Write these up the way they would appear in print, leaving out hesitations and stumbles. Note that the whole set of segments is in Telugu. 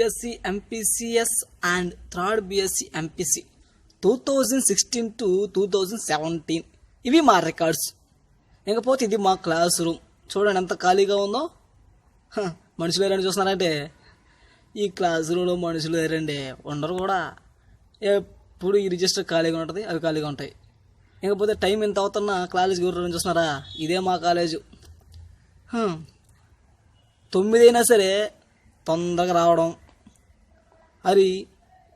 BSc MPCS and third BSc MPC 2016 to 2017 ఇవి మా రికార్డ్స్. ఇంకపోతే ఇది మా క్లాస్ రూమ్. చూడండి ఎంత ఖాళీగా ఉందో. మనుషులు లేరండి చూస్తున్నారంటే ఈ క్లాస్ రూమ్లో మనుషులు లేరండి, ఉండరు కూడా. ఎప్పుడు ఈ రిజిస్టర్ ఖాళీగా ఉంటుంది, అవి ఖాళీగా ఉంటాయి. ఇంకపోతే టైం ఎంత అవుతున్నా కాలేజీకి ఎవరు చూస్తున్నారా, ఇదే మా కాలేజు. 9 అయినా సరే తొందరగా రావడం, అది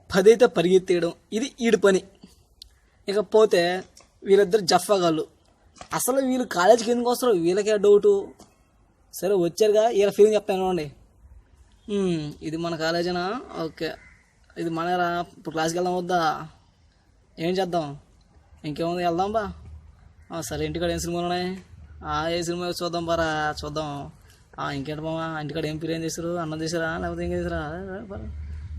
10 అయితే పరిగెత్తేయడం, ఇది ఈడి పని. ఇకపోతే వీళ్ళిద్దరు జఫాగాళ్ళు. అసలు వీళ్ళు కాలేజీకి ఎందుకు వస్తారు, వీళ్ళకే డౌటు. సరే వచ్చారుగా, వీళ్ళ ఫీలింగ్ చెప్తాను అండి. ఇది మన కాలేజేనా? ఓకే, ఇది మనరా. ఇప్పుడు క్లాస్కి వెళ్దాం వద్దా? ఏం చేద్దాం? ఇంకేముంది, వెళ్దాం బా. సరే, ఇంటికాడ ఏం సినిమాలు ఉన్నాయి? ఏ సినిమా చూద్దాం బారా, చూద్దాం. ఇంకేంటి మామ, ఇంటికాడ ఏం ఫీలింగ్ చేశారు? అన్నం చేశారా లేకపోతే ఏం చేశారా?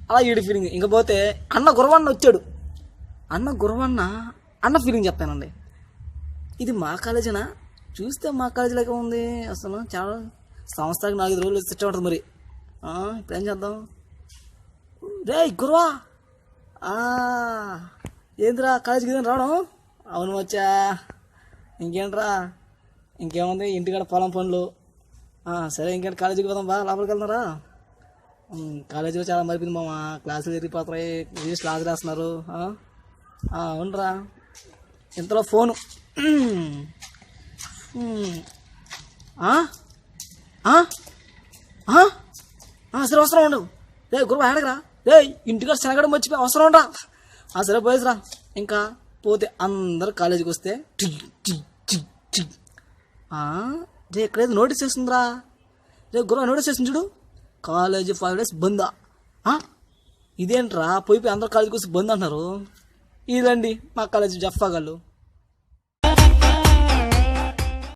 అలా ఈడి ఫీలింగ్. ఇంకపోతే అన్న గురవన్న వచ్చాడు. అన్న ఫీలింగ్ చెప్తానండి. ఇది మా కాలేజేనా? చూస్తే మా కాలేజీలాగే ఉంది. అసలు చాలా సంవత్సరానికి 4-5 రోజులు తెచ్చే ఉంటుంది. మరి ఇప్పుడు ఏం చేద్దాం? రే గురువా, ఏంద్రా కాలేజీకి రావడం? అవును వచ్చా. ఇంకేంట్రా? ఇంకేముంది, ఇంటికాడ పొలం పనులు. సరే, ఇంకేంటి కాలేజీకి పోదాం బా. లోపలికి వెళ్తున్నారా? కాలేజీలో చాలా మరిపింది మామ, క్లాసులు తిరిగిపోతాయి, క్లాసులు వేస్తున్నారు. అవునరా. ఇంతలో ఫోను. సరే అవసరం ఉండవు. రే గురువు ఆడగరా. రే ఇంటికాడ శనగడం మర్చిపోయి అవసరం ఉండరా. సరే పోయేసిరా. ఇంకా పోతే అందరు కాలేజీకి వస్తే రే ఇక్కడేదో నోటీస్ చేస్తుందిరా. రే గురువు నోటీస్ చేస్తుంది చూడు, కాలేజీ 5 days బంద్. ఇదేంట్రా, పోయిపోయి అందరు కాలేజీకి వస్తే బంద్ అంటున్నారు. ఇదండి మా కాలేజీ జఫాగాళ్ళు.